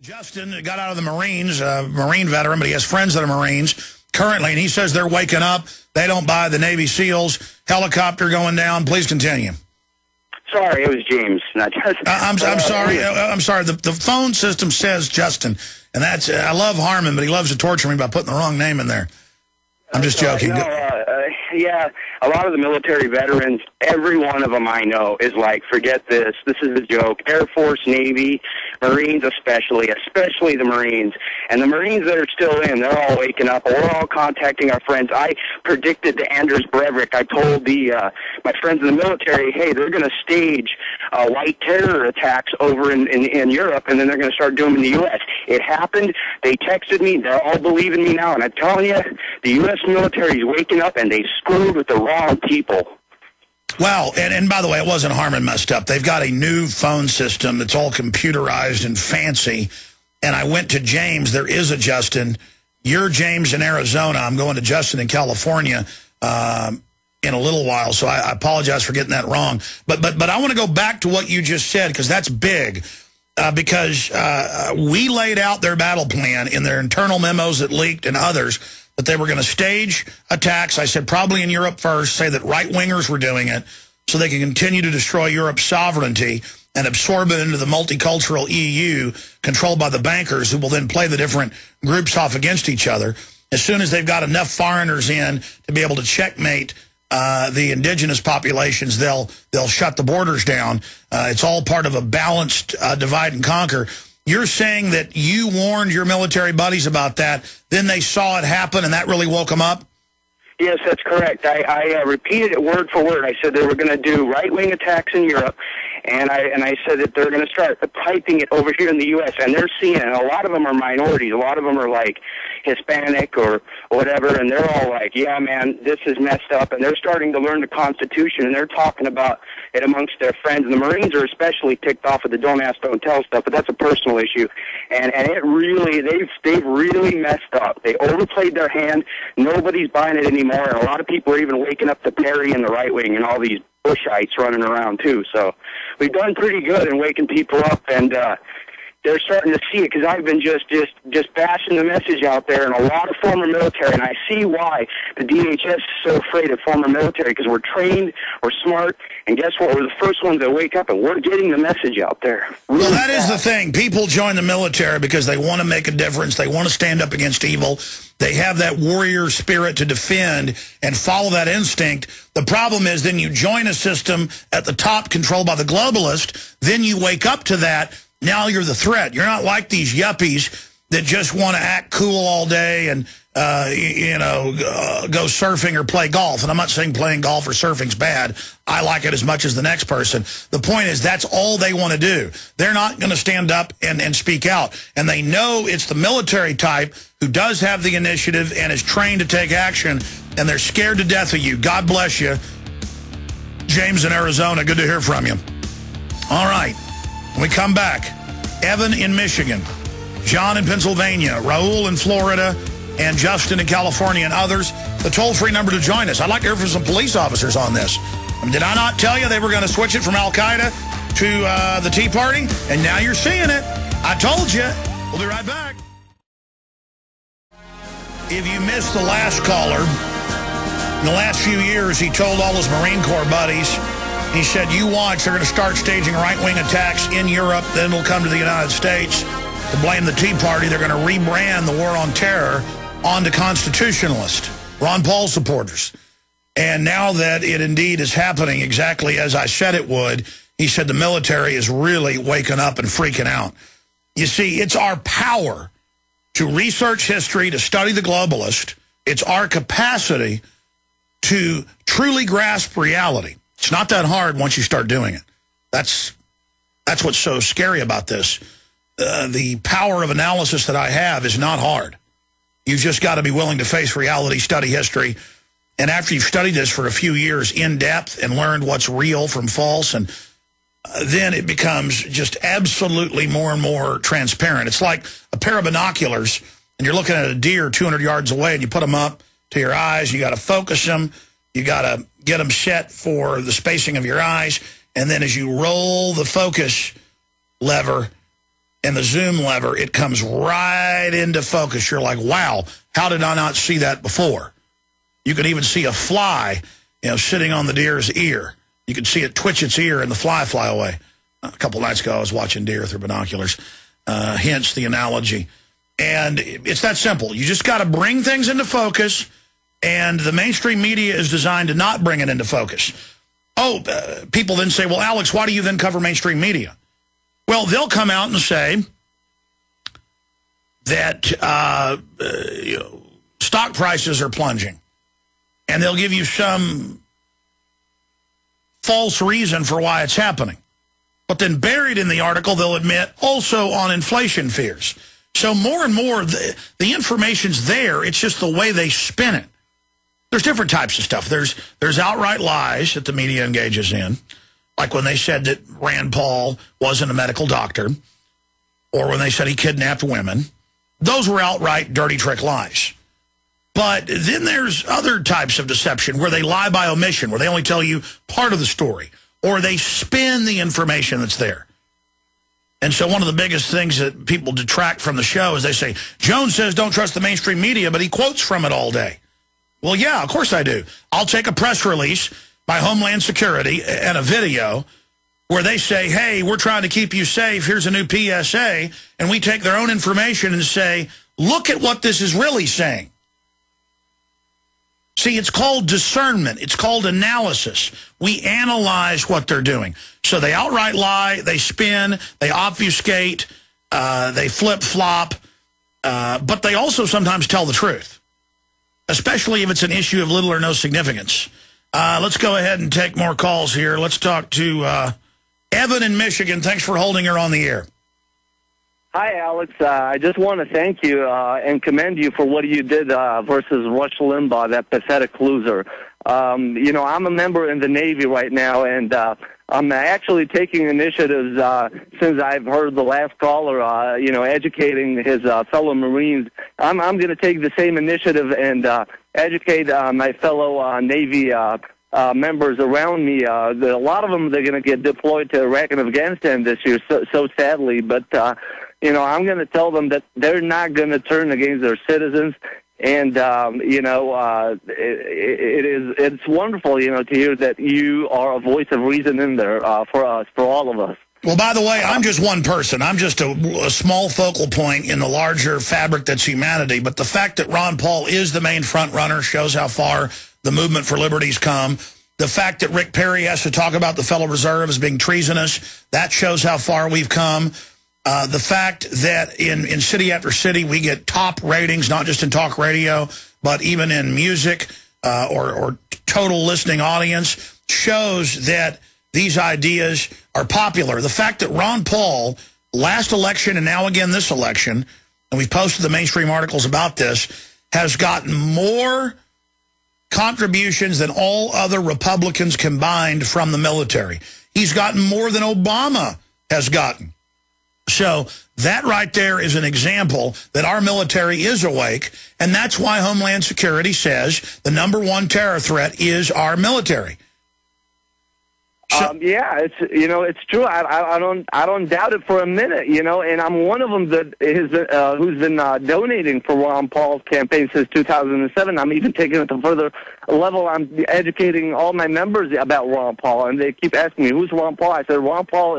Justin got out of the Marines, Marine veteran, but he has friends that are Marines currently, and he says they're waking up. They don't buy the Navy SEALs. Helicopter going down. Please continue. Sorry, it was James, not Justin. I'm sorry. I'm sorry. The phone system says Justin, and that's I love Harmon, but he loves to torture me by putting the wrong name in there. I'm just joking. Yeah, a lot of the military veterans, every one of them I know is like, forget this. This is a joke. Air Force, Navy, Marines especially the Marines. And the Marines that are still in, they're all waking up. We're all contacting our friends. I predicted the Anders Breivik. I told my friends in the military, hey, they're going to stage white terror attacks over in Europe, and then they're going to start doing them in the U.S. It happened. They texted me. They're all believing me now. And I'm telling you, the U.S. military is waking up, and they screwed with the wrong people. Well, and by the way, it wasn't Harmon messed up. They've got a new phone system that's all computerized and fancy. And I went to James. There is a Justin. You're James in Arizona. I'm going to Justin in California in a little while. So I apologize for getting that wrong. But I want to go back to what you just said, because that's big. Because we laid out their battle plan in their internal memos that leaked and others, that they were going to stage attacks. I said probably in Europe first, say that right-wingers were doing it so they can continue to destroy Europe's sovereignty and absorb it into the multicultural EU controlled by the bankers, who will then play the different groups off against each other. As soon as they've got enough foreigners in to be able to checkmate the indigenous populations, they'll shut the borders down. It's all part of a balanced divide and conquer. You're saying that you warned your military buddies about that, then they saw it happen, and that really woke them up? Yes, that's correct. I repeated it word for word. I said they were going to do right-wing attacks in Europe, and I said that they're going to start piping it over here in the U.S., and they're seeing it. And a lot of them are minorities. A lot of them are like Hispanic or whatever, and they're all like, yeah, man, this is messed up. And they're starting to learn the Constitution, and they're talking about it amongst their friends. And the Marines are especially ticked off with the don't ask, don't tell stuff, but that's a personal issue. And it really, they've really messed up. They overplayed their hand. Nobody's buying it anymore, and a lot of people are even waking up to Perry and the right wing and all these Bushites running around too. So we've done pretty good in waking people up, and they're starting to see it, because I've been just bashing the message out there, and a lot of former military, and I see why the DHS is so afraid of former military, because we're trained, we're smart, and guess what? We're the first ones that wake up, and we're getting the message out there. Well, that is the thing. People join the military because they want to make a difference. They want to stand up against evil. They have that warrior spirit to defend and follow that instinct. The problem is then you join a system at the top controlled by the globalist, then you wake up to that. Now you're the threat. You're not like these yuppies that just want to act cool all day and, go surfing or play golf. And I'm not saying playing golf or surfing's bad. I like it as much as the next person. The point is that's all they want to do. They're not going to stand up and speak out. And they know it's the military type who does have the initiative and is trained to take action, and they're scared to death of you. God bless you. James in Arizona, good to hear from you. All right. When we come back, Evan in Michigan, John in Pennsylvania, Raul in Florida, and Justin in California, and others. The toll-free number to join us. I'd like to hear from some police officers on this. Did I not tell you they were going to switch it from al-Qaeda to the Tea Party? And now you're seeing it. I told you. We'll be right back. If you missed the last caller, in the last few years, he told all his Marine Corps buddies, he said, you watch, they're going to start staging right-wing attacks in Europe, then they'll come to the United States to blame the Tea Party. They're going to rebrand the war on terror onto constitutionalist, Ron Paul supporters. And now that it indeed is happening exactly as I said it would, he said the military is really waking up and freaking out. You see, it's our power to research history, to study the globalist. It's our capacity to truly grasp reality. It's not that hard once you start doing it. That's what's so scary about this. The power of analysis that I have is not hard. You've just got to be willing to face reality, study history. And after you've studied this for a few years in depth and learned what's real from false, and then it becomes just absolutely more and more transparent. It's like a pair of binoculars, and you're looking at a deer 200 yards away, and you put them up to your eyes. You got to focus them. You got to get them set for the spacing of your eyes. And then as you roll the focus lever, and the zoom lever, it comes right into focus. You're like, wow, how did I not see that before? You can even see a fly, sitting on the deer's ear. You can see it twitch its ear and the fly away. A couple nights ago, I was watching deer through binoculars, hence the analogy. And it's that simple. You just got to bring things into focus, and the mainstream media is designed to not bring it into focus. People then say, well, Alex, why do you then cover mainstream media? Well, they'll come out and say that stock prices are plunging, and they'll give you some false reason for why it's happening. But then buried in the article, they'll admit also on inflation fears. So more and more, the information's there. It's just the way they spin it. There's different types of stuff. There's outright lies that the media engages in, like when they said that Rand Paul wasn't a medical doctor, or when they said he kidnapped women. Those were outright dirty trick lies. But then there's other types of deception where they lie by omission, where they only tell you part of the story, or they spin the information that's there. And so one of the biggest things that people detract from the show is they say, Jones says don't trust the mainstream media, but he quotes from it all day. Well, yeah, of course I do. I'll take a press release by Homeland Security and a video where they say, hey, we're trying to keep you safe. Here's a new PSA. And we take their own information and say, look at what this is really saying. See, it's called discernment. It's called analysis. We analyze what they're doing. So they outright lie, they spin, they obfuscate, they flip-flop, but they also sometimes tell the truth, especially if it's an issue of little or no significance. Let's go ahead and take more calls here. Let's talk to Evan in Michigan. Thanks for holding her on the air. Hi, Alex. I just want to thank you and commend you for what you did versus Rush Limbaugh, that pathetic loser. I'm a member in the Navy right now, and I'm actually taking initiatives since I've heard the last caller, educating his fellow Marines. I'm going to take the same initiative and educate my fellow Navy members around me. A lot of them, they're going to get deployed to Iraq and Afghanistan this year, so sadly, but I'm going to tell them that they're not going to turn against their citizens. And, it's wonderful, to hear that you are a voice of reason in there for us, for all of us. Well, by the way, I'm just one person. I'm just a small focal point in the larger fabric that's humanity. But the fact that Ron Paul is the main front runner shows how far the movement for liberty's come. The fact that Rick Perry has to talk about the Federal Reserve as being treasonous, that shows how far we've come. The fact that in city after city we get top ratings, not just in talk radio, but even in music or total listening audience, shows that these ideas are popular. The fact that Ron Paul, last election and now again this election, and we've posted the mainstream articles about this, has gotten more contributions than all other Republicans combined from the military. He's gotten more than Obama has gotten. So that right there is an example that our military is awake, and that's why Homeland Security says the #1 terror threat is our military. Yeah, it's true. I don't doubt it for a minute. And I'm one of them that who's been donating for Ron Paul's campaign since 2007. I'm even taking it to further level. I'm educating all my members about Ron Paul, and they keep asking me, "Who's Ron Paul?" I said, "Ron Paul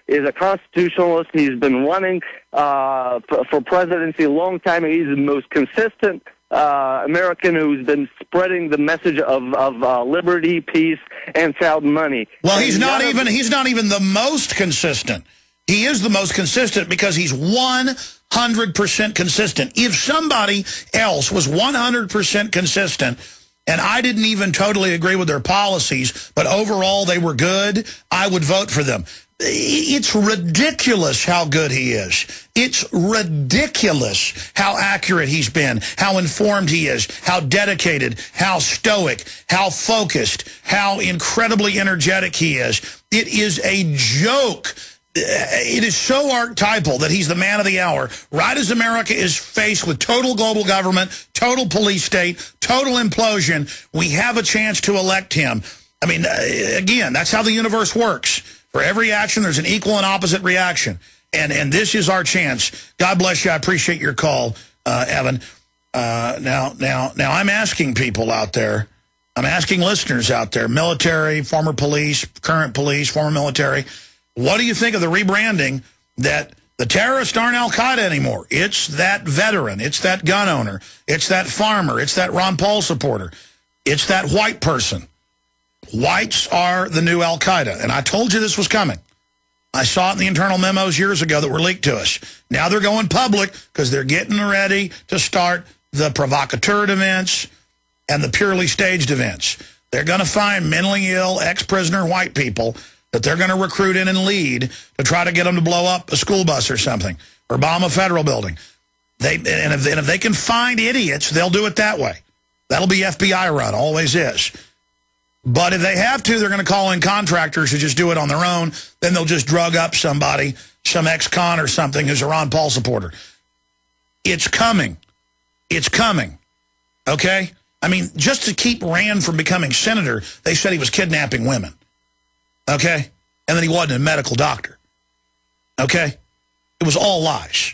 is a constitutionalist. He's been running for presidency a long time. And he's the most consistent American who's been spreading the message of liberty, peace, and sound money." Well, he's not even the most consistent. He is the most consistent because he's 100% consistent. If somebody else was 100% consistent, and I didn't even totally agree with their policies, but overall they were good, I would vote for them. It's ridiculous how good he is. It's ridiculous how accurate he's been, how informed he is, how dedicated, how stoic, how focused, how incredibly energetic he is. It is a joke. It is so archetypal that he's the man of the hour. Right as America is faced with total global government, total police state, total implosion, we have a chance to elect him. I mean, again, that's how the universe works. For every action, there's an equal and opposite reaction. And this is our chance. God bless you. I appreciate your call, Evan. Now I'm asking people out there, I'm asking listeners out there, military, former police, current police, former military, what do you think of the rebranding that the terrorists aren't al-Qaeda anymore? It's that veteran. It's that gun owner. It's that farmer. It's that Ron Paul supporter. It's that white person. Whites are the new al-Qaeda. And I told you this was coming. I saw it in the internal memos years ago that were leaked to us. Now they're going public because they're getting ready to start the provocateur events and the purely staged events. They're going to find mentally ill, ex-prisoner white people that they're going to recruit in and lead to try to get them to blow up a school bus or something, or bomb a federal building. If they can find idiots, they'll do it that way. That'll be FBI run, always is. But if they have to, they're going to call in contractors who just do it on their own. Then they'll just drug up somebody, some ex-con or something who's a Ron Paul supporter. It's coming. It's coming. Okay? I mean, just to keep Rand from becoming senator, they said he was kidnapping women. Okay? And then he wasn't a medical doctor. Okay? It was all lies.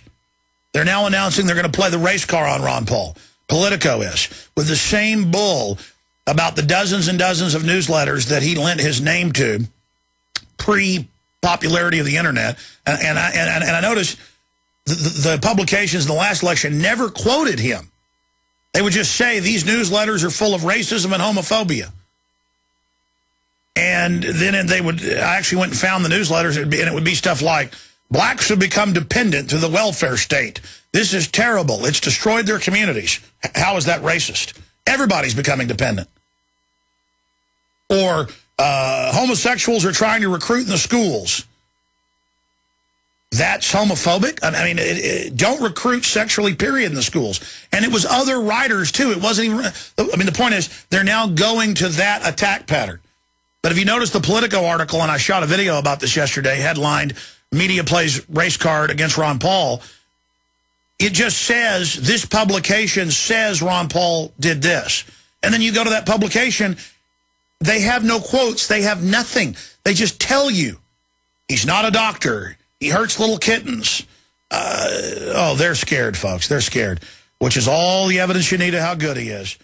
They're now announcing they're going to play the race car on Ron Paul. Politico is. With the same bull about the dozens and dozens of newsletters that he lent his name to pre-popularity of the internet. And I noticed the publications in the last election never quoted him. They would just say these newsletters are full of racism and homophobia. And then I actually went and found the newsletters, and it would be stuff like, blacks have become dependent to the welfare state. This is terrible. It's destroyed their communities. How is that racist? Everybody's becoming dependent. Or homosexuals are trying to recruit in the schools. That's homophobic? I mean, don't recruit sexually, period, in the schools. And it was other writers, too. It wasn't even... I mean, the point is, they're now going to that attack pattern. But if you notice the Politico article, and I shot a video about this yesterday, headlined, Media Plays Race Card Against Ron Paul, it just says, this publication says Ron Paul did this. And then you go to that publication, they have no quotes. They have nothing. They just tell you, he's not a doctor. He hurts little kittens. Oh, they're scared, folks. They're scared, which is all the evidence you need of how good he is.